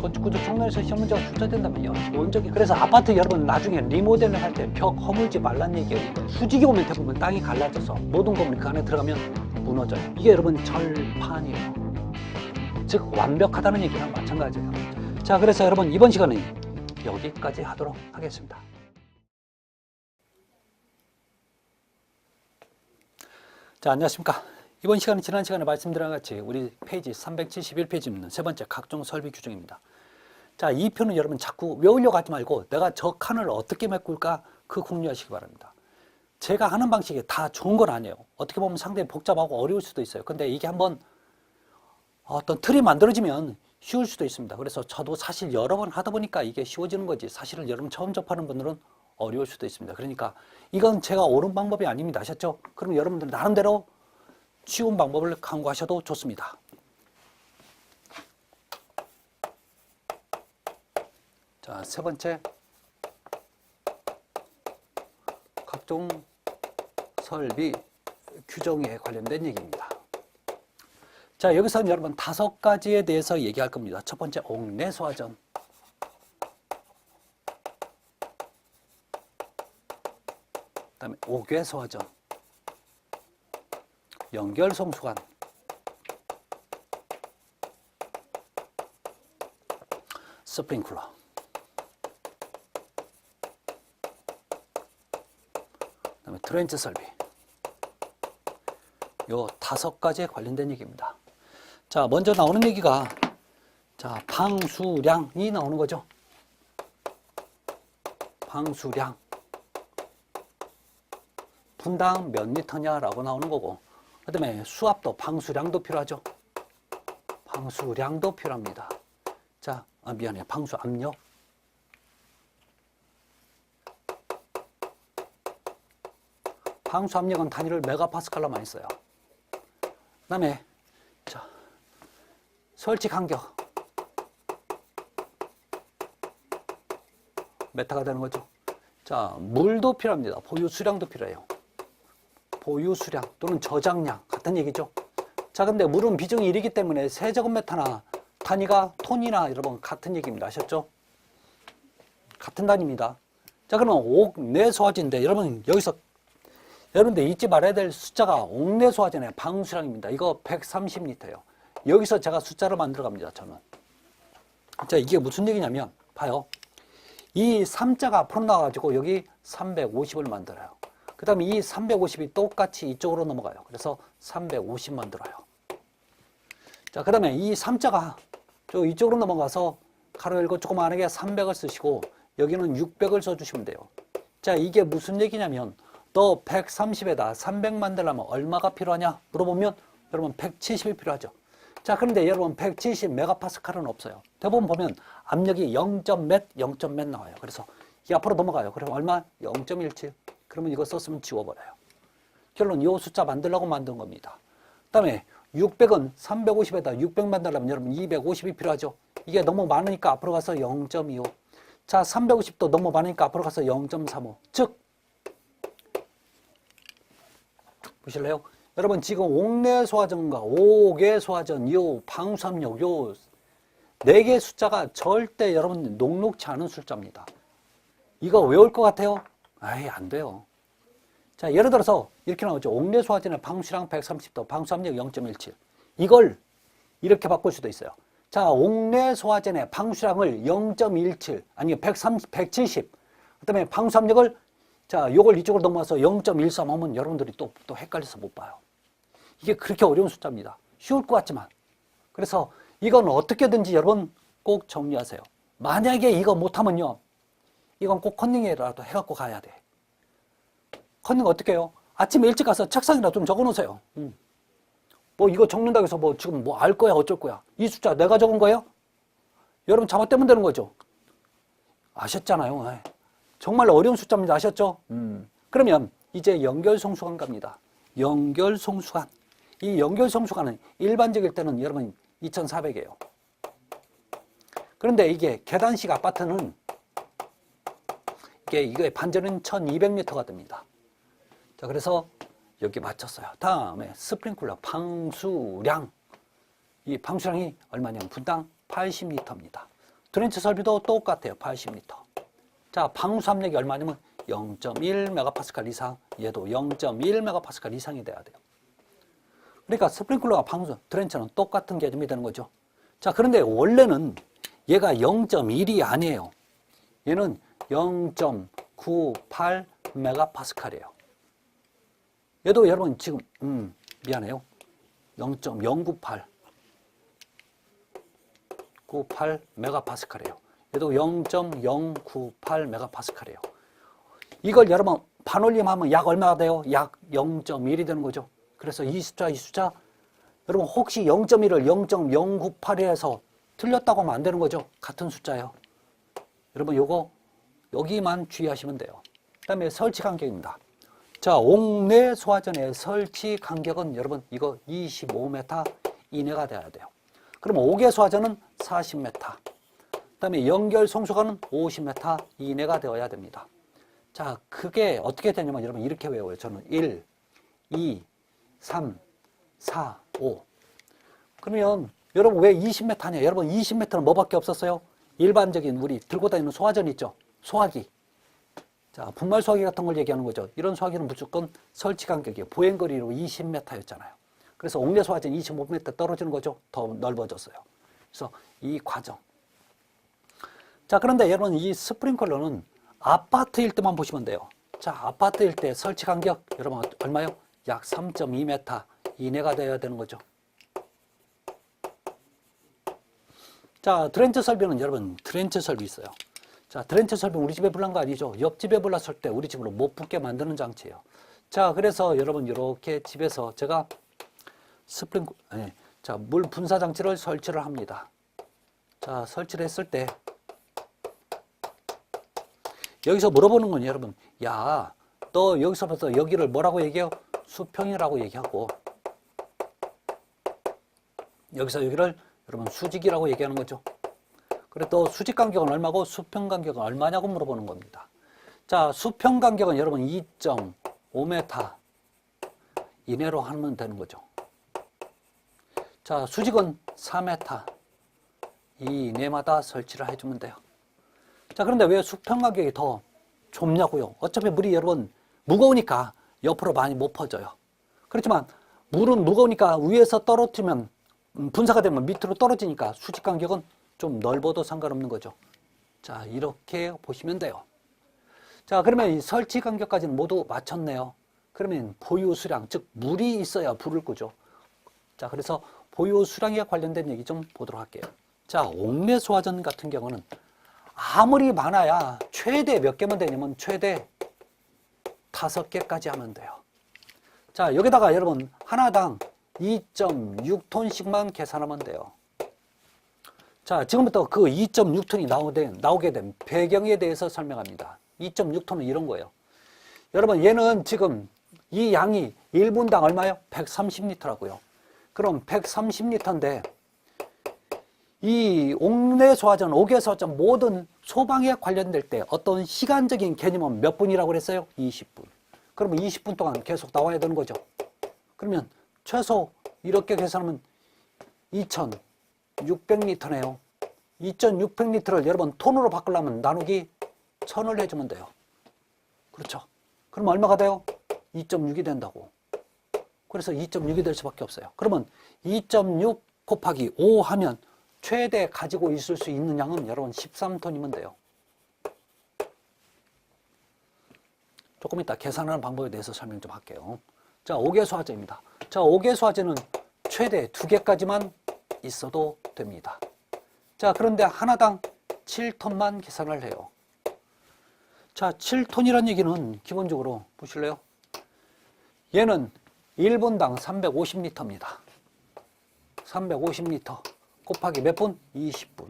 건축구조 총론에서 시험 문제가 출제된다면요. 원적이 그래서 아파트 여러분 나중에 리모델링 할 때 벽 허물지 말란 얘기예요. 수직이 오면 대부분 땅이 갈라져서 모든 건물이 그 안에 들어가면 무너져요. 이게 여러분 절판이에요. 즉 완벽하다는 얘기랑 마찬가지예요. 자, 그래서 여러분 이번 시간은 여기까지 하도록 하겠습니다. 자, 안녕하십니까. 이번 시간은 지난 시간에 말씀드린 것 같이 우리 페이지 371페이지 있는 세 번째 각종 설비 규정입니다. 자, 이 표는 여러분 자꾸 외우려고 하지 말고 내가 저 칸을 어떻게 메꿀까 그 궁리하시기 바랍니다. 제가 하는 방식이 다 좋은 건 아니에요. 어떻게 보면 상당히 복잡하고 어려울 수도 있어요. 근데 이게 한번 어떤 틀이 만들어지면 쉬울 수도 있습니다. 그래서 저도 사실 여러 번 하다 보니까 이게 쉬워지는 거지, 사실은 여러분 처음 접하는 분들은 어려울 수도 있습니다. 그러니까 이건 제가 옳은 방법이 아닙니다. 아셨죠? 그럼 여러분들 나름대로 쉬운 방법을 강구하셔도 좋습니다. 자, 세 번째, 각종 설비 규정에 관련된 얘기입니다. 자, 여기서는 여러분 5가지에 대해서 얘기할 겁니다. 첫 번째, 옥내소화전. 그 다음에 옥외소화전, 연결송수관, 스프링클러. 그 다음에 트렌치 설비. 요 5가지에 관련된 얘기입니다. 자, 먼저 나오는 얘기가, 자, 방수량이 나오는 거죠. 방수량. 분당 몇 리터냐라고 나오는 거고, 그 다음에 수압도, 방수량도 필요하죠. 방수량도 필요합니다. 자, 미안해요. 방수 압력. 방수 압력은 단위를 메가파스칼로 많이 써요. 그 다음에, 자, 설치 간격. 메타가 되는 거죠. 자, 물도 필요합니다. 보유 수량도 필요해요. 보유 수량 또는 저장량 같은 얘기죠. 자, 근데 물은 비중이 1이기 때문에 세제곱미터나 단위가 톤이나 여러분 같은 얘기입니다. 아셨죠? 같은 단위입니다. 자, 그러면 옥내소화진인데 여러분 여기서 여러분들 잊지 말아야 될 숫자가 옥내소화진의 방수량입니다. 이거 130리터예요. 여기서 제가 숫자를 만들어 갑니다. 저는. 자, 이게 무슨 얘기냐면 봐요. 이 3자가 앞으로 나와가지고 여기 350을 만들어요. 그 다음에 이 350이 똑같이 이쪽으로 넘어가요. 그래서 350 만들어요. 자, 그 다음에 이 3자가 이쪽으로 넘어가서 가로 열고 조그만하게 300을 쓰시고 여기는 600을 써주시면 돼요. 자, 이게 무슨 얘기냐면 너 130에다 300 만들려면 얼마가 필요하냐 물어보면 여러분 170이 필요하죠. 자, 그런데 여러분 170 메가파스칼은 없어요. 대부분 보면 압력이 0.몇 나와요. 그래서 이 앞으로 넘어가요. 그럼 얼마? 0.17. 그러면 이거 썼으면 지워버려요. 결론 이 숫자 만들려고 만든 겁니다. 그 다음에 600은 350에다 600 만들려면 여러분 250이 필요하죠. 이게 너무 많으니까 앞으로 가서 0.25. 자, 350도 너무 많으니까 앞으로 가서 0.35. 즉, 보실래요? 여러분 지금 옥내소화전과 옥외소화전, 요 방수압력, 요 4개의 숫자가 절대 여러분 녹록치 않은 숫자입니다. 이거 외울 것 같아요? 아예 안 돼요. 자, 예를 들어서 이렇게 나오죠. 옥내소화전의 방수량 130도, 방수압력 0.17. 이걸 이렇게 바꿀 수도 있어요. 자, 옥내소화전의 방수량을 0.17, 아니 170. 그 다음에 방수압력을, 자, 요걸 이쪽으로 넘어와서 0.13 하면 여러분들이 또 헷갈려서 못 봐요. 이게 그렇게 어려운 숫자입니다. 쉬울 것 같지만. 그래서 이건 어떻게든지 여러분 꼭 정리하세요. 만약에 이거 못하면요, 이건 꼭 컨닝이라도 해갖고 가야 돼. 컨닝 어떻게 해요? 아침에 일찍 가서 책상에다 좀 적어 놓으세요. 뭐 이거 적는다고 해서 뭐 지금 뭐 알 거야 어쩔 거야. 이 숫자 내가 적은 거예요? 여러분 잡아떼면 되는 거죠. 아셨잖아요. 에이, 정말 어려운 숫자입니다. 아셨죠? 그러면 이제 연결송수관 갑니다. 연결송수관. 이 연결송수관은 일반적일 때는 여러분 2400이에요. 그런데 이게 계단식 아파트는 이거의 반전은 1200리터가 됩니다. 자, 그래서 여기 맞췄어요. 다음에 스프링클러 방수량. 이 방수량이 얼마냐면 분당 80리터입니다. 드렌치 설비도 똑같아요. 80리터. 자, 방수 압력이 얼마냐면 0.1메가파스칼 이상, 얘도 0.1메가파스칼 이상이 돼야 돼요. 그러니까 스프링클러와 방수, 드렌치는 똑같은 개념이 되는 거죠. 자, 그런데 원래는 얘가 0.1이 아니에요. 얘는 0.98메가파스칼이에요. 얘도 여러분 지금 미안해요. 0.98메가파스칼이에요. 얘도 0.098메가파스칼이에요. 이걸 여러분 반올림하면 약 얼마가 돼요? 약 0.1이 되는 거죠. 그래서 이 숫자 여러분 혹시 0.1을 0.098에서 틀렸다고 하면 안 되는 거죠. 같은 숫자예요. 여러분 요거 여기만 주의하시면 돼요. 그 다음에 설치 간격입니다. 자, 옥내 소화전의 설치 간격은 여러분 이거 25m 이내가 돼야 돼요. 그러면 옥외 소화전은 40m, 그 다음에 연결 송수관은 50m 이내가 되어야 됩니다. 자, 그게 어떻게 되냐면 여러분 이렇게 외워요. 저는 1, 2, 3, 4, 5. 그러면 여러분 왜 20m냐? 여러분 20m는 뭐밖에 없었어요? 일반적인 우리 들고 다니는 소화전 있죠? 소화기. 자, 분말 소화기 같은 걸 얘기하는 거죠. 이런 소화기는 무조건 설치 간격이 보행거리로 20m였잖아요. 그래서 옥내 소화전 25m 떨어지는 거죠. 더 넓어졌어요. 그래서 이 과정. 자, 그런데 여러분 이 스프링클러는 아파트일 때만 보시면 돼요. 자, 아파트일 때 설치 간격 여러분 얼마요? 약 3.2m 이내가 되어야 되는 거죠. 자, 드렌치 설비는 여러분 드렌치 설비 있어요. 자, 드렌치 설비 우리 집에 불난 거 아니죠. 옆집에 불났을 때 우리 집으로 못 붙게 만드는 장치예요. 자, 그래서 여러분 이렇게 집에서 제가 자, 물 분사 장치를 설치를 합니다. 자, 설치를 했을 때 여기서 물어보는 건 여러분, 야, 너 여기서부터 여기를 뭐라고 얘기해요? 수평이라고 얘기하고 여기서 여기를 여러분 수직이라고 얘기하는 거죠. 그래 또 수직 간격은 얼마고 수평 간격은 얼마냐고 물어보는 겁니다. 자, 수평 간격은 여러분 2.5m 이내로 하면 되는 거죠. 자, 수직은 4m 이내마다 설치를 해주면 돼요. 자, 그런데 왜 수평 간격이 더 좁냐고요? 어차피 물이 여러분 무거우니까 옆으로 많이 못 퍼져요. 그렇지만 물은 무거우니까 위에서 떨어뜨리면 분사가 되면 밑으로 떨어지니까 수직 간격은 좀 넓어도 상관없는 거죠. 자, 이렇게 보시면 돼요. 자, 그러면 이 설치 간격까지는 모두 맞췄네요. 그러면 보유 수량, 즉 물이 있어야 불을 끄죠. 자, 그래서 보유 수량에 관련된 얘기 좀 보도록 할게요. 자, 옥내 소화전 같은 경우는 아무리 많아야 최대 몇 개면 되냐면 최대 5개까지 하면 돼요. 자, 여기다가 여러분 하나당 2.6톤씩만 계산하면 돼요. 자, 지금부터 그 2.6톤이 나오게 된 배경에 대해서 설명합니다. 2.6톤은 이런 거예요. 여러분 얘는 지금 이 양이 1분당 얼마요? 130리터라고요. 그럼 130리터인데 이 옥내 소화전, 옥외 소화전 모든 소방에 관련될 때 어떤 시간적인 개념은 몇 분이라고 그랬어요? 20분. 그러면 20분 동안 계속 나와야 되는 거죠. 그러면 최소 이렇게 계산하면 2,600리터네요. 2,600리터를 여러분 톤으로 바꾸려면 나누기 1000을 해주면 돼요. 그렇죠. 그럼 얼마가 돼요? 2.6이 된다고. 그래서 2.6이 될 수밖에 없어요. 그러면 2.6 곱하기 5 하면 최대 가지고 있을 수 있는 양은 여러분 13톤이면 돼요. 조금 이따 계산하는 방법에 대해서 설명 좀 할게요. 자, 옥외 소화제입니다. 자, 옥외 소화제는 최대 2개까지만 있어도 됩니다. 자, 그런데 하나당 7톤만 계산을 해요. 자, 7톤이란 얘기는 기본적으로 보실래요? 얘는 1분당 350리터입니다. 350리터 곱하기 몇 분? 20분.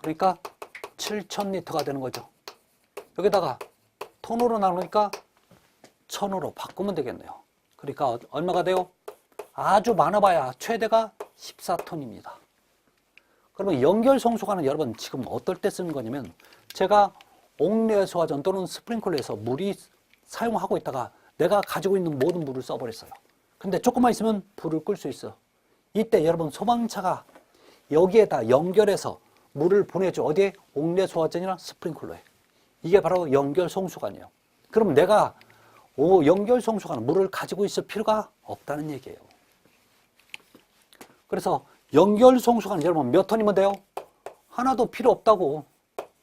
그러니까 7,000리터가 되는 거죠. 여기다가 톤으로 나누니까 1000으로 바꾸면 되겠네요. 그러니까 얼마가 돼요? 아주 많아봐야 최대가 14톤입니다. 그러면 연결 송수관은 여러분 지금 어떨 때 쓰는 거냐면 제가 옥내 소화전 또는 스프링클러에서 물이 사용하고 있다가 내가 가지고 있는 모든 물을 써버렸어요. 근데 조금만 있으면 불을 끌 수 있어. 이때 여러분 소방차가 여기에다 연결해서 물을 보내줘. 어디에? 옥내 소화전이나 스프링클러에. 이게 바로 연결 송수관이에요. 그럼 내가 연결 송수관 물을 가지고 있을 필요가 없다는 얘기예요. 그래서 연결 송수관 여러분 몇 톤이면 돼요? 하나도 필요 없다고.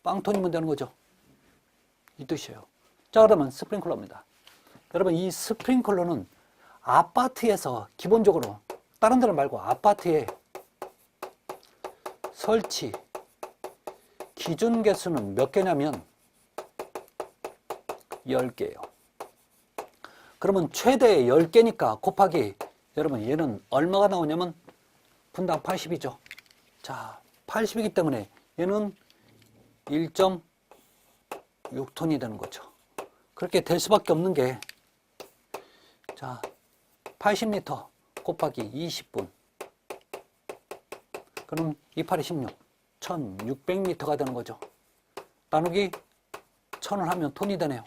빵톤이면 되는 거죠. 이 뜻이에요. 자, 그러면 스프링클러입니다. 여러분 이 스프링클러는 아파트에서 기본적으로 다른 데는 말고 아파트에 설치 기준 개수는 몇 개냐면 10개예요. 그러면 최대 10개니까 곱하기 여러분 얘는 얼마가 나오냐면 분당 80이죠. 자, 80이기 때문에 얘는 1.6톤이 되는 거죠. 그렇게 될 수밖에 없는 게 자, 80리터 곱하기 20분 그럼 28에 16 1600리터가 되는 거죠. 나누기 1000을 하면 톤이 되네요.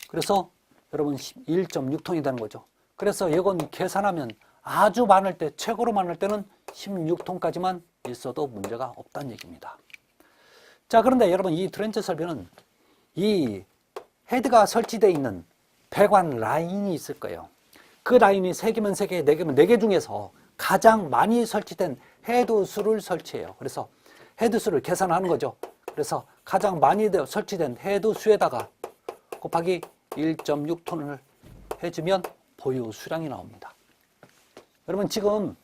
그래서 여러분 1.6톤이 되는 거죠. 그래서 이건 계산하면 아주 많을 때, 최고로 많을 때는 16톤까지만 있어도 문제가 없다는 얘기입니다. 자, 그런데 여러분 이 드렌처 설비는 이 헤드가 설치되어 있는 배관 라인이 있을 거예요. 그 라인이 3개면 3개, 4개면 4개 중에서 가장 많이 설치된 헤드 수를 설치해요. 그래서 헤드 수를 계산하는 거죠. 그래서 가장 많이 설치된 헤드 수에다가 곱하기 1.6톤을 해주면 보유 수량이 나옵니다. 여러분 지금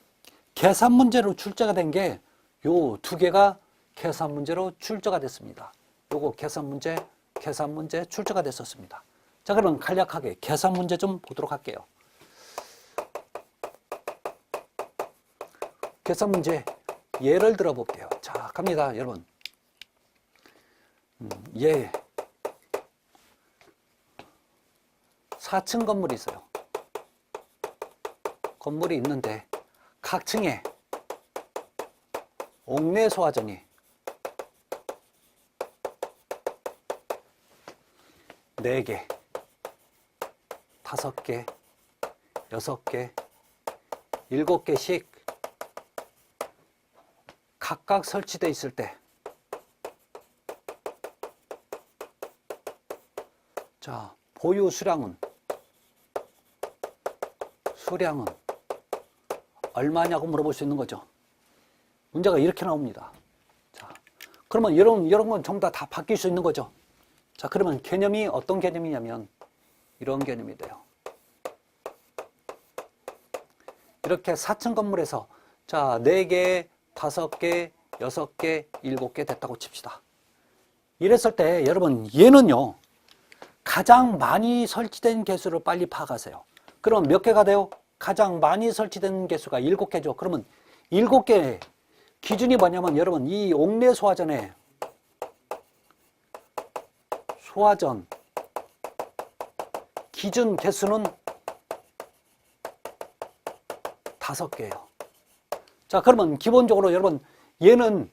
계산 문제로 출제가 된 게 요 2개가 계산 문제로 출제가 됐습니다. 요거 계산 문제 출제가 됐었습니다. 자, 그럼 간략하게 계산 문제 좀 보도록 할게요. 계산 문제 예를 들어 볼게요. 자, 갑니다, 여러분. 예. 4층 건물이 있어요. 건물이 있는데 각 층에 옥내 소화전이 4개, 5개, 6개, 7개씩 각각 설치되어 있을 때 자, 보유 수량은 얼마냐고 물어볼 수 있는 거죠. 문제가 이렇게 나옵니다. 자, 그러면 이런 건 전부 다 바뀔 수 있는 거죠. 자, 그러면 개념이 어떤 개념이냐면 이런 개념이 돼요. 이렇게 4층 건물에서 자, 4개, 5개, 6개, 7개 됐다고 칩시다. 이랬을 때 여러분 얘는요. 가장 많이 설치된 개수를 빨리 파악하세요. 그럼 몇 개가 돼요? 가장 많이 설치된 개수가 7개죠. 그러면 7개 기준이 뭐냐면 여러분 이 옥내 소화전에 소화전 기준 개수는 5개예요. 자, 그러면 기본적으로 여러분 얘는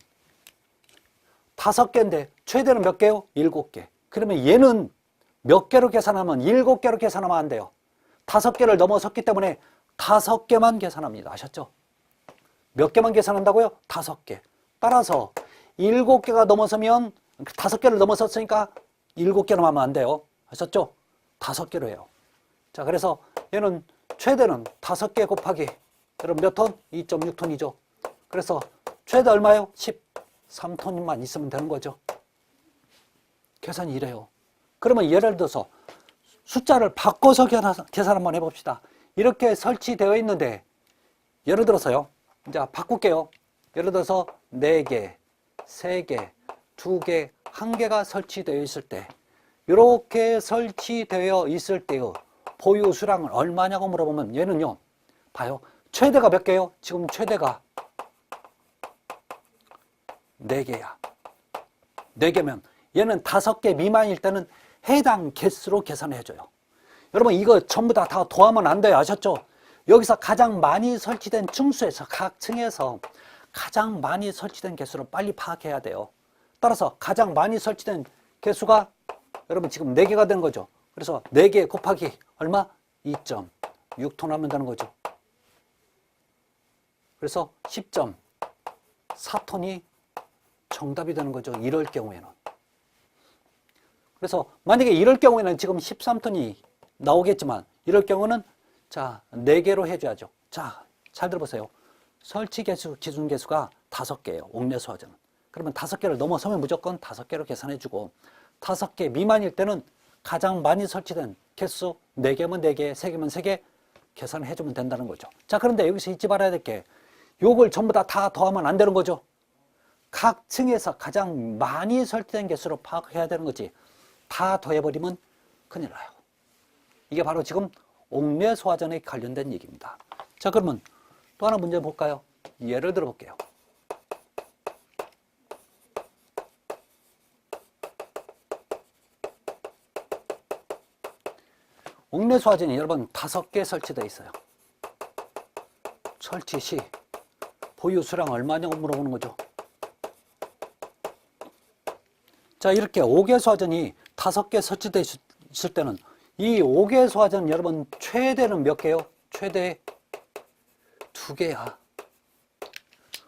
5개인데 최대는 몇 개요? 7개. 그러면 얘는 몇 개로 계산하면 7개로 계산하면 안 돼요. 5개를 넘어섰기 때문에 5개만 계산합니다. 아셨죠? 몇 개만 계산한다고요? 5개. 따라서 7개가 넘어서면 5개를 넘어섰으니까 7개로 하면 안 돼요. 아셨죠? 5개로 해요. 자, 그래서 얘는 최대는 5개 곱하기 여러분 몇 톤? 2.6톤이죠. 그래서 최대 얼마예요? 13톤만 있으면 되는 거죠. 계산이 이래요. 그러면 예를 들어서 숫자를 바꿔서 계산 한번 해봅시다. 이렇게 설치되어 있는데 예를 들어서요. 이제 바꿀게요. 예를 들어서 4개, 3개, 2개, 1개가 설치되어 있을 때 이렇게 설치되어 있을 때의 보유 수량은 얼마냐고 물어보면 얘는요. 봐요. 최대가 몇 개요? 지금 최대가 4개야. 4개면 얘는 5개 미만일 때는 해당 개수로 계산을 해줘요. 여러분 이거 전부 다 더하면 안 돼요. 아셨죠? 여기서 가장 많이 설치된 층수에서 각 층에서 가장 많이 설치된 개수를 빨리 파악해야 돼요. 따라서 가장 많이 설치된 개수가 여러분 지금 4개가 되는 거죠. 그래서 4개 곱하기 얼마? 2.6톤 하면 되는 거죠. 그래서 10.4톤이 정답이 되는 거죠. 이럴 경우에는. 그래서 만약에 이럴 경우에는 지금 13톤이 나오겠지만 이럴 경우는 자, 4개로 해줘야죠. 자, 잘 들어보세요. 설치 개수, 기준 개수가 5개예요. 옥내수화전은. 그러면 5개를 넘어서면 무조건 5개로 계산해주고 5개 미만일 때는 가장 많이 설치된 개수 4개면 4개, 3개면 3개 계산을 해주면 된다는 거죠. 자, 그런데 여기서 잊지 말아야 될 게 요걸 전부 다 더하면 안 되는 거죠. 각 층에서 가장 많이 설치된 개수로 파악해야 되는 거지. 다 더해버리면 큰일 나요. 이게 바로 지금 옥내소화전에 관련된 얘기입니다. 자, 그러면 또 하나 문제 볼까요? 예를 들어 볼게요. 옥내소화전이 여러분 5개 설치되어 있어요. 설치 시 보유 수량 얼마냐고 물어보는 거죠. 자, 이렇게 5개 소화전이 5개 설치되어 있을 때는 이 5개 소화전 여러분 최대는 몇 개요? 최대 2개야.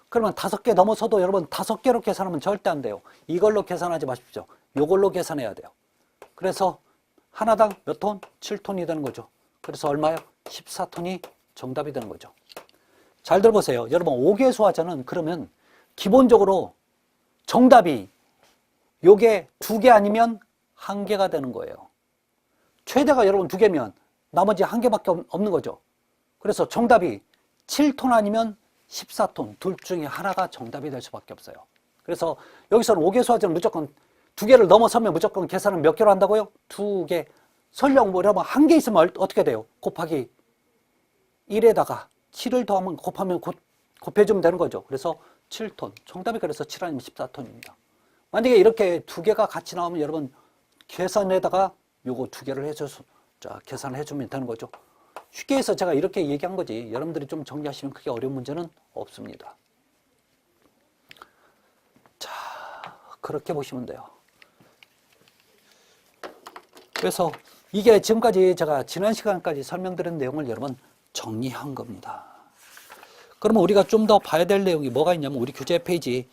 그러면 5개 넘어서도 여러분 5개로 계산하면 절대 안 돼요. 이걸로 계산하지 마십시오. 이걸로 계산해야 돼요. 그래서 하나당 몇 톤? 7톤이 되는 거죠. 그래서 얼마요? 14톤이 정답이 되는 거죠. 잘 들어보세요. 여러분 5개 소화전은 그러면 기본적으로 정답이 요게 2개 아니면 1개가 되는 거예요. 최대가 여러분 2개면 나머지 1개밖에 없는 거죠. 그래서 정답이 7톤 아니면 14톤 둘 중에 하나가 정답이 될 수밖에 없어요. 그래서 여기서는 5개 소화전은 무조건 2개를 넘어서면 무조건 계산은 몇 개로 한다고요? 2개. 설령 뭐 여러분 1개 있으면 어떻게 돼요? 곱하기 1에다가 7을 더하면 곱해주면 되는 거죠. 그래서 7톤. 정답이 그래서 7 아니면 14톤입니다. 만약에 이렇게 2개가 같이 나오면 여러분 계산에다가 요거 2개를 해줘서 자, 계산을 해주면 되는 거죠. 쉽게 해서 제가 이렇게 얘기한 거지 여러분들이 좀 정리하시면 크게 어려운 문제는 없습니다. 자, 그렇게 보시면 돼요. 그래서 이게 지금까지 제가 지난 시간까지 설명드린 내용을 여러분 정리한 겁니다. 그러면 우리가 좀 더 봐야 될 내용이 뭐가 있냐면 우리 교재 페이지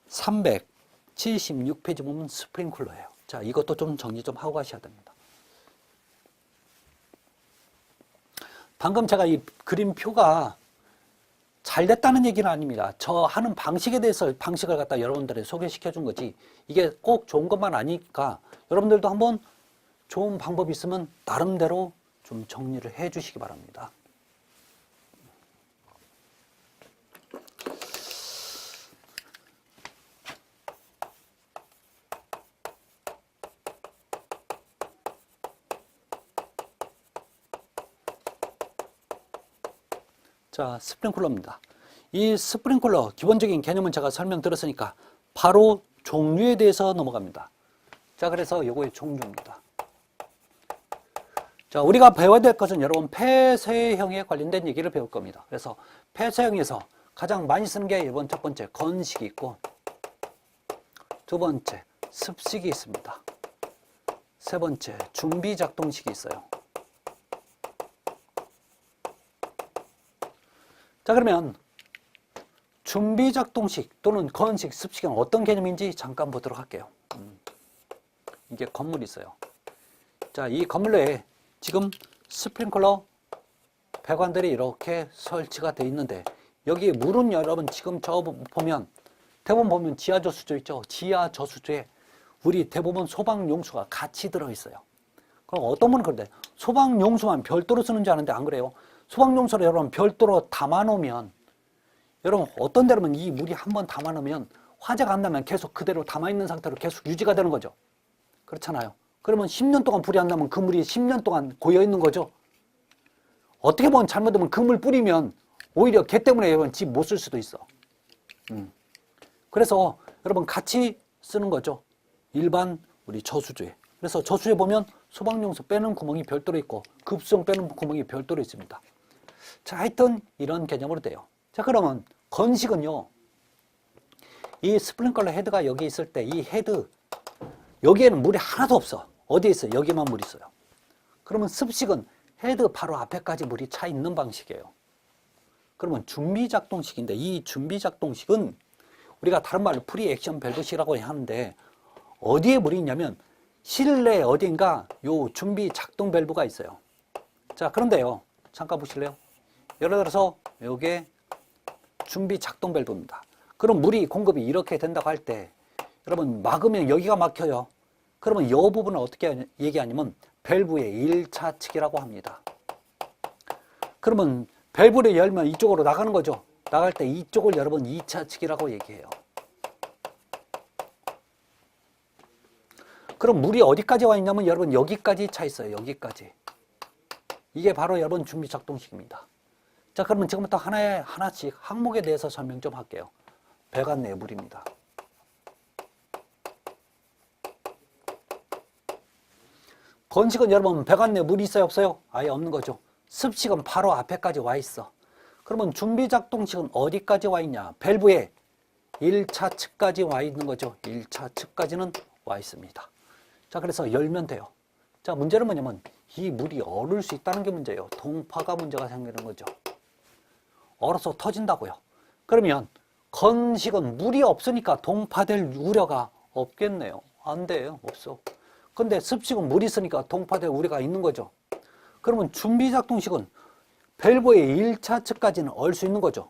376페이지 보면 스프링클러예요. 자, 이것도 좀 정리 좀 하고 가셔야 됩니다. 방금 제가 이 그림표가 잘 됐다는 얘기는 아닙니다. 저 하는 방식에 대해서 방식을 갖다 여러분들에게 소개시켜 준 거지 이게 꼭 좋은 것만 아니니까 여러분들도 한번 좋은 방법이 있으면 나름대로 좀 정리를 해 주시기 바랍니다. 자, 스프링클러입니다. 이 스프링클러 기본적인 개념은 제가 설명드렸으니까 바로 종류에 대해서 넘어갑니다. 자, 그래서 요거의 종류입니다. 자, 우리가 배워야 될 것은 여러분 폐쇄형에 관련된 얘기를 배울 겁니다. 그래서 폐쇄형에서 가장 많이 쓰는 게 이번 첫 번째 건식이 있고 두 번째 습식이 있습니다. 세 번째 준비작동식이 있어요. 자, 그러면 준비작동식 또는 건식, 습식은 어떤 개념인지 잠깐 보도록 할게요. 이게 건물이 있어요. 자, 이 건물 내에 지금 스프링클러 배관들이 이렇게 설치가 되어 있는데 여기 물은 여러분 지금 저 보면 대부분 보면 지하 저수조 있죠. 지하 저수조에 우리 대부분 소방용수가 같이 들어있어요. 그럼 어떤 분은 그런데 소방용수만 별도로 쓰는 줄 아는데 안 그래요. 소방용수를 여러분 별도로 담아놓으면 여러분 어떤 데로면 이 물이 한번 담아놓으면 화재가 안 나면 계속 그대로 담아있는 상태로 계속 유지가 되는 거죠. 그렇잖아요. 그러면 10년 동안 불이 안 나면 그 물이 10년 동안 고여있는 거죠. 어떻게 보면 잘못하면 그 물 뿌리면 오히려 걔 때문에 여러분 집 못 쓸 수도 있어. 그래서 여러분 같이 쓰는 거죠. 일반 우리 저수조에. 그래서 저수조에 보면 소방용수 빼는 구멍이 별도로 있고 급수용 빼는 구멍이 별도로 있습니다. 자, 하여튼 이런 개념으로 돼요. 자, 그러면 건식은요. 이 스프링클러 헤드가 여기 있을 때 이 헤드 여기에는 물이 하나도 없어. 어디에 있어요? 여기만 물이 있어요. 그러면 습식은 헤드 바로 앞에까지 물이 차 있는 방식이에요. 그러면 준비작동식인데 이 준비작동식은 우리가 다른 말로 프리액션 밸브식이라고 하는데 어디에 물이 있냐면 실내 어딘가 요 준비작동 밸브가 있어요. 자, 그런데요. 잠깐 보실래요? 예를 들어서 요게 준비작동 밸브입니다. 그럼 물이 공급이 이렇게 된다고 할 때 여러분 막으면 여기가 막혀요. 그러면 이 부분을 어떻게 얘기하냐면 밸브의 1차 측이라고 합니다. 그러면 밸브를 열면 이쪽으로 나가는 거죠. 나갈 때 이쪽을 여러분 2차 측이라고 얘기해요. 그럼 물이 어디까지 와 있냐면 여러분 여기까지 차 있어요. 여기까지. 이게 바로 여러분 준비작동식입니다. 자, 그러면 지금부터 하나씩 항목에 대해서 설명 좀 할게요. 배관 내 물입니다. 건식은 여러분 배관 내 물이 있어요? 없어요? 아예 없는 거죠. 습식은 바로 앞에까지 와 있어. 그러면 준비작동식은 어디까지 와 있냐? 밸브의 1차 측까지 와 있는 거죠. 1차 측까지는 와 있습니다. 자, 그래서 열면 돼요. 자, 문제는 뭐냐면 이 물이 얼을 수 있다는 게 문제예요. 동파가 문제가 생기는 거죠. 얼어서 터진다고요. 그러면 건식은 물이 없으니까 동파될 우려가 없겠네요. 안 돼요. 없어. 근데 습식은 물이 있으니까 동파될 우려가 있는 거죠. 그러면 준비작동식은 밸브의 1차 측까지는 얼 수 있는 거죠.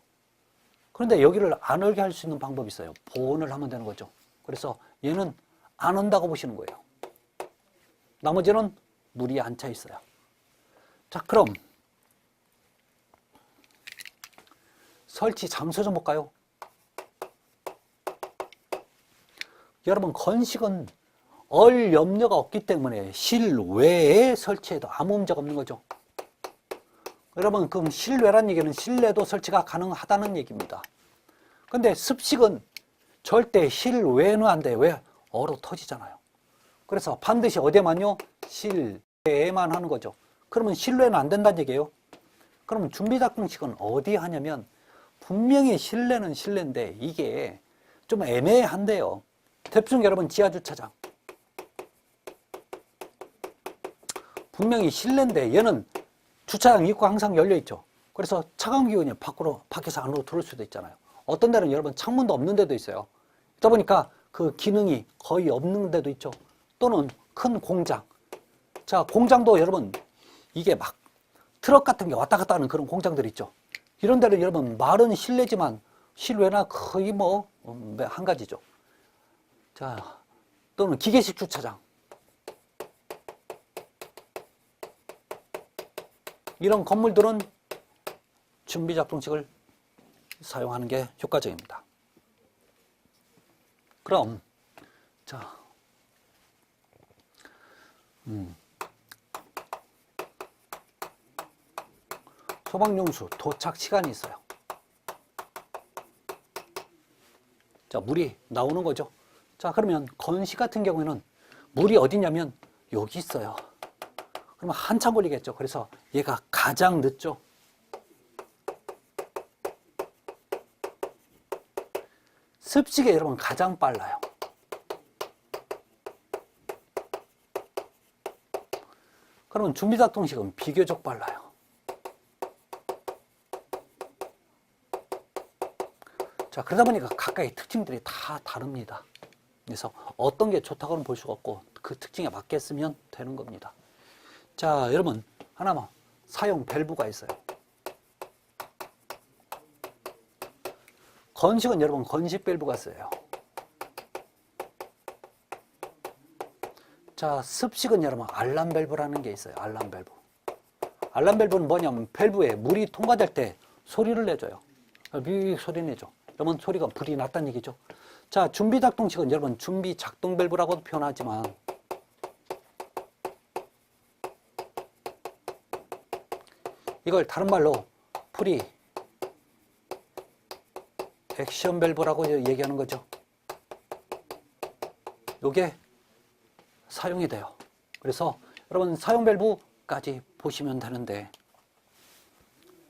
그런데 여기를 안 얼게 할 수 있는 방법이 있어요. 보온을 하면 되는 거죠. 그래서 얘는 안 온다고 보시는 거예요. 나머지는 물이 안 차 있어요. 자, 그럼 설치 장소 좀 볼까요? 여러분 건식은 얼 염려가 없기 때문에 실외에 설치해도 아무 문제가 없는 거죠. 여러분 그럼 실외란 얘기는 실내도 설치가 가능하다는 얘기입니다. 근데 습식은 절대 실외는 안 돼요. 왜? 얼어 터지잖아요. 그래서 반드시 어디에만요? 실외에만 하는 거죠. 그러면 실외는 안 된다는 얘기예요. 그러면 준비작동식은 어디 하냐면 분명히 실내는 실내인데 이게 좀 애매한데요. 대충 여러분 지하주차장 분명히 실내인데 얘는 주차장 입구가 항상 열려있죠. 그래서 차가운 기운이 밖에서 안으로 들어올 수도 있잖아요. 어떤 데는 여러분 창문도 없는 데도 있어요. 그러다 보니까 그 기능이 거의 없는 데도 있죠. 또는 큰 공장. 자, 공장도 여러분 이게 막 트럭 같은 게 왔다 갔다 하는 그런 공장들 있죠. 이런 데는 여러분 말은 실내지만 실외나 거의 뭐 한 가지죠. 자, 또는 기계식 주차장. 이런 건물들은 준비작동식을 사용하는 게 효과적입니다. 그럼 자, 소방용수 도착 시간이 있어요. 자, 물이 나오는 거죠. 자, 그러면 건식 같은 경우에는 물이 어디냐면 여기 있어요. 그러면 한참 걸리겠죠. 그래서 얘가 가장 늦죠. 습식이 여러분 가장 빨라요. 그러면 준비작동식은 비교적 빨라요. 자, 그러다 보니까 각각의 특징들이 다 다릅니다. 그래서 어떤 게 좋다고는 볼 수가 없고 그 특징에 맞게 쓰면 되는 겁니다. 자, 여러분 하나만 사용 밸브가 있어요. 건식은 여러분 건식 밸브가 있어요. 자, 습식은 여러분 알람 밸브라는 게 있어요. 알람 밸브. 알람 밸브는 뭐냐면 밸브에 물이 통과될 때 소리를 내줘요. 삐 소리 내죠. 그러면 소리가 불이 났다는 얘기죠. 자, 준비작동식은 여러분 준비작동 밸브라고도 표현하지만 이걸 다른 말로 프리 액션 밸브라고 얘기하는 거죠. 요게 사용이 돼요. 그래서 여러분 사용 밸브까지 보시면 되는데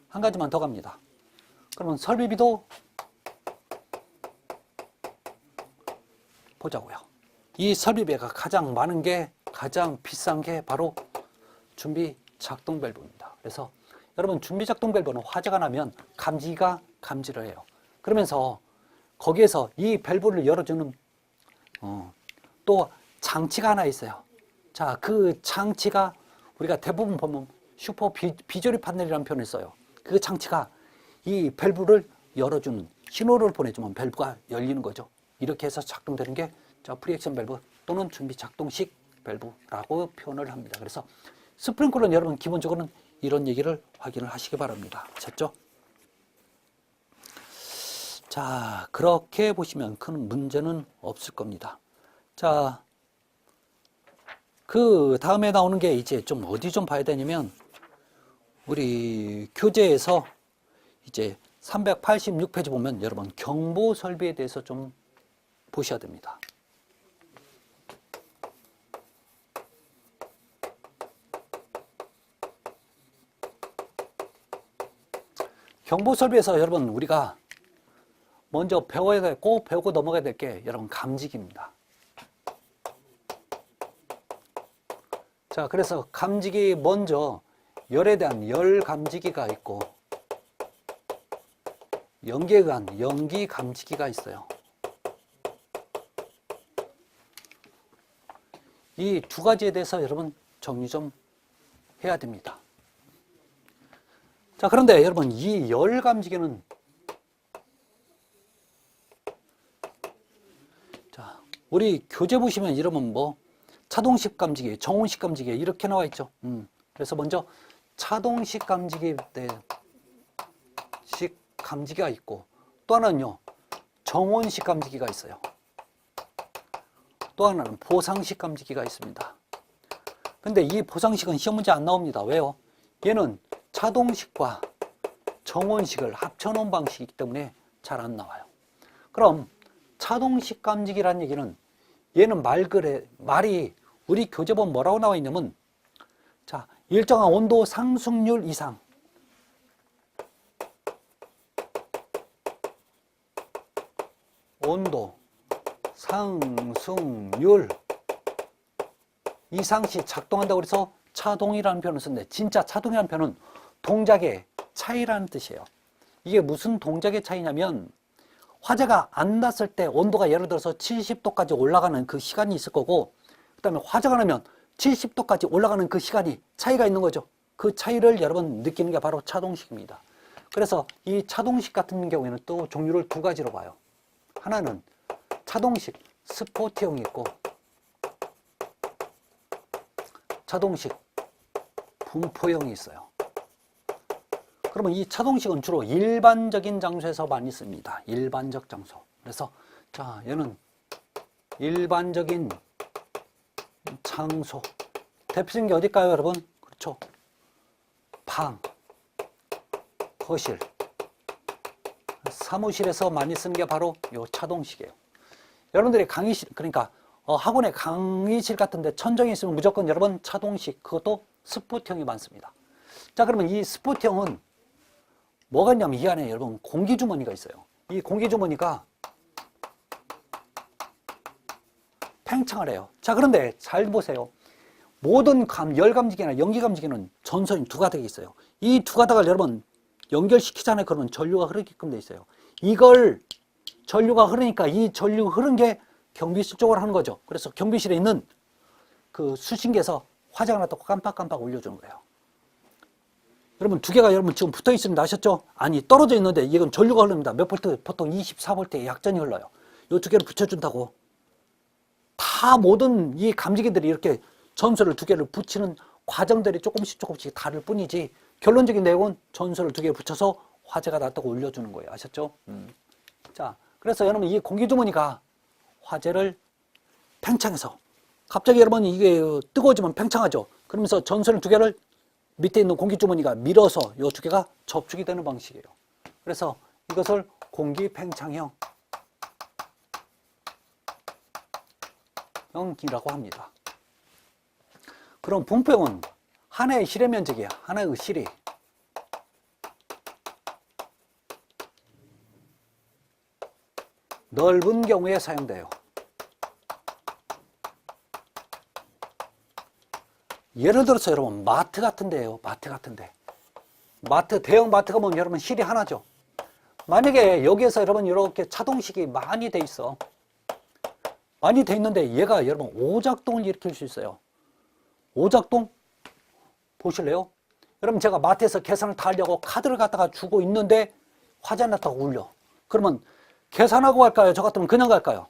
한 가지만 더 갑니다. 그러면 설비비도 보자고요. 이 설비비가 가장 많은 게 가장 비싼 게 바로 준비 작동 밸브입니다. 그래서 여러분 준비작동 밸브는 화재가 나면 감지기가 감지를 해요. 그러면서 거기에서 이 밸브를 열어주는 또 장치가 하나 있어요. 자, 그 장치가 우리가 대부분 보면 슈퍼 비조리 판넬이라는 표현을 써요. 그 장치가 이 밸브를 열어주는 신호를 보내주면 밸브가 열리는 거죠. 이렇게 해서 작동되는 게 프리액션 밸브 또는 준비 작동식 밸브라고 표현을 합니다. 그래서 스프링클러는 여러분 기본적으로는 이런 얘기를 확인을 하시기 바랍니다. 아셨죠? 자, 그렇게 보시면 큰 문제는 없을 겁니다. 자, 그 다음에 나오는 게 이제 좀 어디 좀 봐야 되냐면 우리 교재에서 이제 386페이지 보면 여러분 경보 설비에 대해서 좀 보셔야 됩니다. 경보 설비에서 여러분 우리가 먼저 배워야 될, 꼭 배우고 넘어가야 될 게 여러분 감지기입니다. 자, 그래서 감지기 먼저 열에 대한 열 감지기가 있고 연기에 의한 연기 감지기가 있어요. 이 두 가지에 대해서 여러분 정리 좀 해야 됩니다. 자, 그런데 여러분 이 열 감지기는 자, 우리 교재 보시면 이러면 뭐 차동식 감지기, 정온식 감지기 이렇게 나와 있죠. 그래서 먼저 차동식 감지기 식 감지기가 있고 또 하나는요 정온식 감지기가 있어요. 또 하나는 보상식 감지기가 있습니다. 근데 이 보상식은 시험 문제 안 나옵니다. 왜요? 얘는 차동식과 정온식을 합쳐놓은 방식이기 때문에 잘 안 나와요. 그럼 차동식 감지기란 얘기는 얘는 말이 우리 교재본 뭐라고 나와 있냐면 자, 일정한 온도 상승률 이상 온도 상승률 이상 시 작동한다고 해서 차동이라는 표현을 썼는데 진짜 차동이라는 표현은 동작의 차이라는 뜻이에요. 이게 무슨 동작의 차이냐면 화재가 안 났을 때 온도가 예를 들어서 70도까지 올라가는 그 시간이 있을 거고 그 다음에 화재가 나면 70도까지 올라가는 그 시간이 차이가 있는 거죠. 그 차이를 여러분 느끼는 게 바로 차동식입니다. 그래서 이 차동식 같은 경우에는 또 종류를 두 가지로 봐요. 하나는 차동식 스포트형이 있고 차동식 분포형이 있어요. 그러면 이 차동식은 주로 일반적인 장소에서 많이 씁니다. 일반적 장소. 그래서 자, 얘는 일반적인 장소. 대표적인 게 어딜까요, 여러분? 그렇죠. 방, 거실, 사무실에서 많이 쓰는 게 바로 이 차동식이에요. 여러분들이 강의실, 그러니까 학원의 강의실 같은데 천정에 있으면 무조건 여러분 차동식, 그것도 스포트형이 많습니다. 자, 그러면 이 스포트형은 뭐가 있냐면 이 안에 여러분 공기주머니가 있어요. 이 공기주머니가 팽창을 해요. 자, 그런데 잘 보세요. 모든 열감지기나 연기감지기는 전선이 두 가닥이 있어요. 이 두 가닥을 여러분 연결시키잖아요. 그러면 전류가 흐르게끔 돼 있어요. 이걸 전류가 흐르니까 이 전류 흐른 게 경비실 쪽으로 하는 거죠. 그래서 경비실에 있는 그 수신기에서 화재가 났다고 깜빡깜빡 올려주는 거예요. 여러분 두 개가 여러분 지금 붙어 있습니다. 아셨죠? 아니 떨어져 있는데 이건 전류가 흐릅니다. 몇 볼트? 보통 24볼트의 약전이 흘러요. 이 두 개를 붙여준다고 다 모든 이 감지기들이 이렇게 전선을 두 개를 붙이는 과정들이 조금씩 다를 뿐이지 결론적인 내용은 전선을 두 개 붙여서 화재가 났다고 올려주는 거예요. 아셨죠? 자, 그래서 여러분 이 공기주머니가 화재를 팽창해서 갑자기 여러분 이게 뜨거워지면 팽창하죠. 그러면서 전선을 두 개를 밑에 있는 공기주머니가 밀어서 이 두 개가 접촉이 되는 방식이에요. 그래서 이것을 공기팽창형 형이라고 합니다. 그럼 분포형은 하나의 실의 면적이야. 하나의 실이 넓은 경우에 사용돼요. 예를 들어서 여러분 마트 같은 데예요. 마트 같은 데. 마트, 대형 마트가 보면 여러분 실이 하나죠. 만약에 여기에서 여러분 이렇게 차동식이 많이 돼 있어. 많이 돼 있는데 얘가 여러분 오작동을 일으킬 수 있어요. 오작동? 보실래요? 여러분 제가 마트에서 계산을 다 하려고 카드를 갖다가 주고 있는데 화재 났다고 울려. 그러면 계산하고 갈까요? 저 같으면 그냥 갈까요?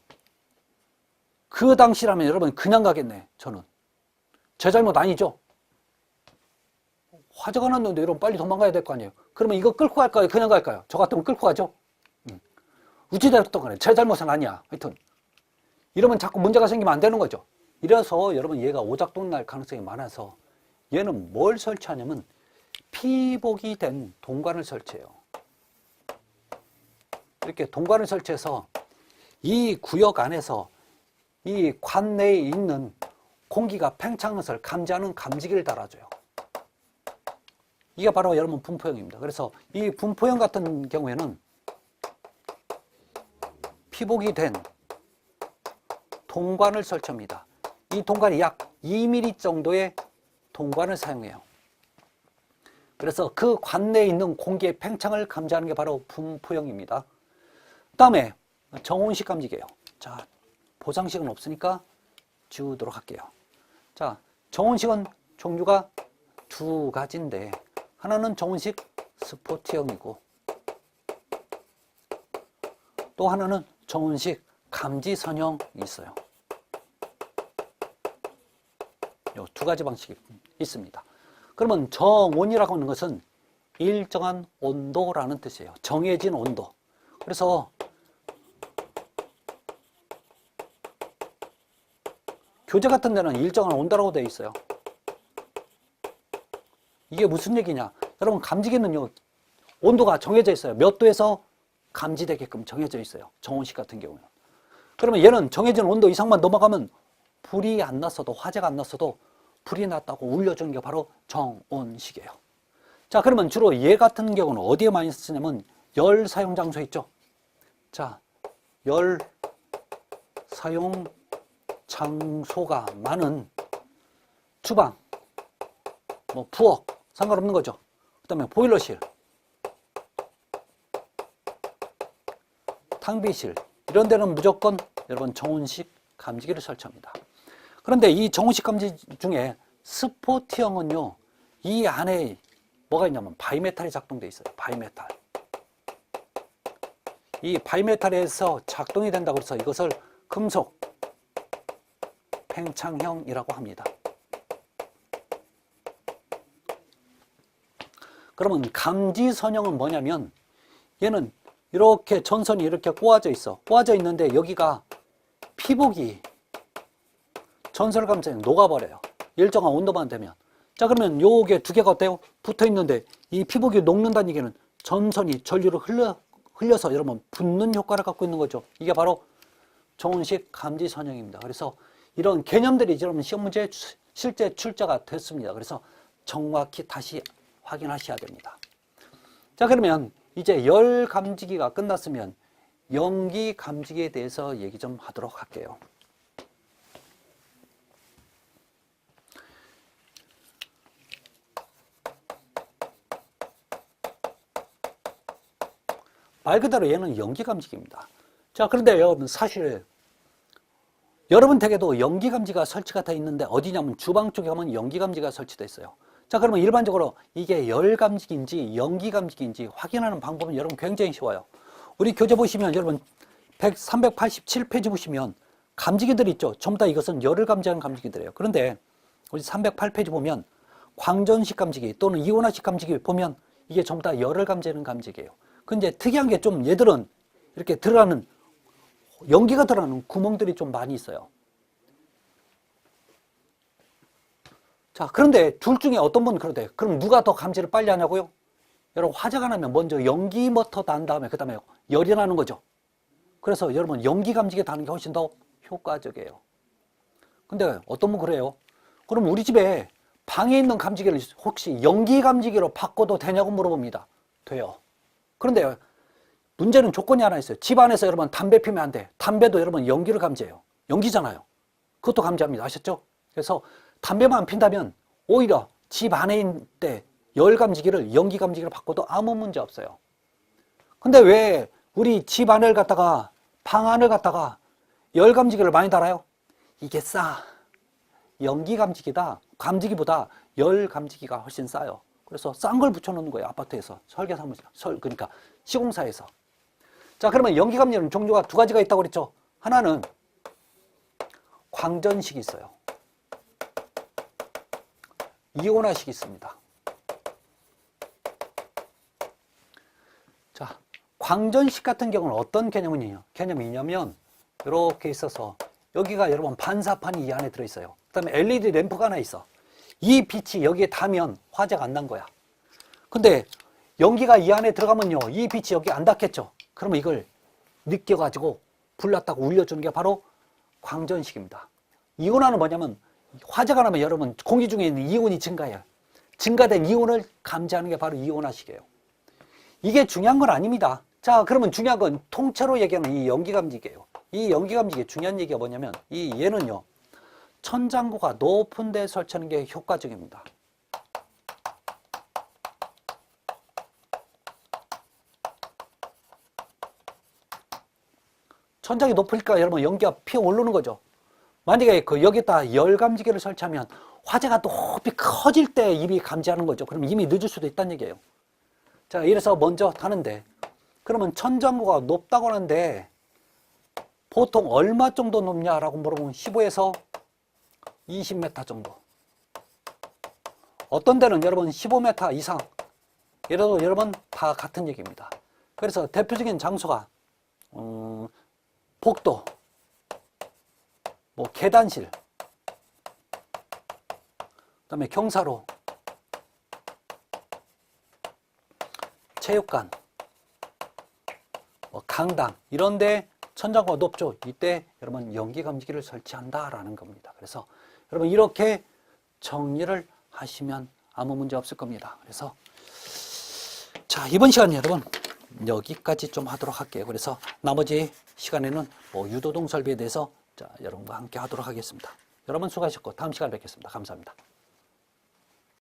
그 당시라면 여러분 그냥 가겠네. 저는. 제 잘못 아니죠? 화재가 났는데 여러분 빨리 도망가야 될 거 아니에요? 그러면 이거 끌고 갈까요? 그냥 갈까요? 저 같으면 끌고 가죠? 우찌됐던 거네. 제 잘못은 아니야. 하여튼. 이러면 자꾸 문제가 생기면 안 되는 거죠. 이래서 여러분 얘가 오작동 날 가능성이 많아서 얘는 뭘 설치하냐면 피복이 된 동관을 설치해요. 이렇게 동관을 설치해서 이 구역 안에서 이 관 내에 있는 공기가 팽창하는 것을 감지하는 감지기를 달아줘요. 이게 바로 여러분 분포형입니다. 그래서 이 분포형 같은 경우에는 피복이 된 동관을 설치합니다. 이 동관이 약 2mm 정도의 동관을 사용해요. 그래서 그 관 내에 있는 공기의 팽창을 감지하는 게 바로 분포형입니다. 그 다음에 정온식 감지기예요. 자, 보상식은 없으니까 지우도록 할게요. 자, 정온식은 종류가 두 가지인데 하나는 정온식 스포트형이고 또 하나는 정온식 감지선형이 있어요. 이 두 가지 방식이 있습니다. 그러면 정온이라고 하는 것은 일정한 온도라는 뜻이에요. 정해진 온도. 그래서 교재 같은 데는 일정한 온도라고 되어 있어요. 이게 무슨 얘기냐? 여러분 감지기는요, 온도가 정해져 있어요. 몇 도에서 감지되게끔 정해져 있어요. 정온식 같은 경우는. 그러면 얘는 정해진 온도 이상만 넘어가면 불이 안 났어도, 화재가 안 났어도 불이 났다고 울려주는 게 바로 정온식이에요. 자, 그러면 주로 얘 같은 경우는 어디에 많이 쓰냐면 열 사용 장소에 있죠. 자, 열 사용 장소가 많은 주방, 뭐 부엌 상관없는 거죠. 그 다음에 보일러실, 탕비실 이런 데는 무조건 여러분 정온식 감지기를 설치합니다. 그런데 이 정온식 감지 중에 스포트형은요, 이 안에 뭐가 있냐면 바이메탈이 작동되어 있어요. 바이메탈. 이 바이메탈에서 작동이 된다고 해서 이것을 금속 팽창형이라고 합니다. 그러면 감지선형은 뭐냐면 얘는 이렇게 전선이 이렇게 꼬아져 있어. 꼬아져 있는데 여기가 피복이 전선을 감지해 녹아버려요. 일정한 온도만 되면. 자, 그러면 요게 두 개가 어때요? 붙어 있는데 이 피복이 녹는다는 얘기는 전선이 전류를 흘려서 여러분 붙는 효과를 갖고 있는 거죠. 이게 바로 정온식 감지선형입니다. 그래서 이런 개념들이 여러분 시험 문제에 실제 출제가 됐습니다. 그래서 정확히 다시 확인하셔야 됩니다. 자, 그러면 이제 열 감지기가 끝났으면 연기 감지기에 대해서 얘기 좀 하도록 할게요. 말 그대로 얘는 연기 감지기입니다. 자, 그런데 여러분 사실 여러분 댁에도 연기 감지가 설치가 되어 있는데 어디냐면 주방 쪽에 가면 연기 감지가 설치되어 있어요. 자, 그러면 일반적으로 이게 열 감지기인지 연기 감지기인지 확인하는 방법은 여러분 굉장히 쉬워요. 우리 교재 보시면 여러분 387페이지 보시면 감지기들이 있죠. 전부 다 이것은 열을 감지하는 감지기들이에요. 그런데 우리 308페이지 보면 광전식 감지기 또는 이온화식 감지기 보면 이게 전부 다 열을 감지하는 감지기예요. 근데 특이한 게 좀 얘들은 이렇게 들어가는 연기가 들어가는 구멍들이 좀 많이 있어요. 자, 그런데 둘 중에 어떤 분은 그러대. 그럼 누가 더 감지를 빨리 하냐고요? 여러분 화재가 나면 먼저 연기부터 난 다음에 그 다음에 열이 나는 거죠. 그래서 여러분 연기 감지기에 다는 게 훨씬 더 효과적이에요. 근데 어떤 분 그래요? 그럼 우리 집에 방에 있는 감지기를 혹시 연기 감지기로 바꿔도 되냐고 물어봅니다. 돼요. 그런데 문제는 조건이 하나 있어요. 집 안에서 여러분 담배 피면 안 돼. 담배도 여러분 연기를 감지해요. 연기잖아요. 그것도 감지합니다. 아셨죠? 그래서 담배만 안 핀다면 오히려 집 안에 있을 때 열 감지기를 연기 감지기로 바꿔도 아무 문제 없어요. 근데 왜 우리 집 안을 갖다가 방 안을 갖다가 열 감지기를 많이 달아요? 이게 싸. 연기 감지기다. 감지기보다 열 감지기가 훨씬 싸요. 그래서 싼 걸 붙여놓는 거예요. 아파트에서. 설계사무실, 그러니까 시공사에서. 자, 그러면 연기 감지기는 종류가 두 가지가 있다고 그랬죠. 하나는 광전식이 있어요. 이온화식이 있습니다. 자, 광전식 같은 경우는 어떤 개념이냐면 이렇게 있어서 여기가 여러분 반사판이 이 안에 들어있어요. 그 다음에 LED 램프가 하나 있어. 이 빛이 여기에 닿으면 화재가 안 난 거야. 근데 연기가 이 안에 들어가면요, 이 빛이 여기 안 닿겠죠. 그러면 이걸 느껴가지고 불났다고 울려주는 게 바로 광전식입니다. 이온화는 뭐냐면 화재가 나면 여러분 공기 중에 있는 이온이 증가해요. 증가된 이온을 감지하는 게 바로 이온화식이에요. 이게 중요한 건 아닙니다. 자, 그러면 중요한 건 통째로 얘기하는 이 연기 감지기예요. 이 연기 감지기의 중요한 얘기가 뭐냐면 얘는요, 천장고가 높은 데 설치하는 게 효과적입니다. 천장이 높으니까 여러분 연기가 피어오르는 거죠. 만약에 여기다 열 감지기를 설치하면 화재가 높이 커질 때 이미 감지하는 거죠. 그럼 이미 늦을 수도 있다는 얘기예요. 자, 이래서 먼저 타는데, 그러면 천장고가 높다고 하는데 보통 얼마 정도 높냐라고 물어보면 15에서 20m 정도. 어떤 데는 여러분 15m 이상. 이래도 여러분 다 같은 얘기입니다. 그래서 대표적인 장소가 복도, 뭐 계단실, 그다음에 경사로, 체육관, 뭐 강당 이런데 천장고가 높죠. 이때 여러분 연기 감지기를 설치한다라는 겁니다. 그래서 여러분 이렇게 정리를 하시면 아무 문제 없을 겁니다. 그래서 자, 이번 시간 여러분 여기까지 좀 하도록 할게요. 그래서 나머지 시간에는 뭐 유도동 설비에 대해서 자, 여러분과 함께 하도록 하겠습니다. 여러분 수고하셨고 다음 시간에 뵙겠습니다. 감사합니다.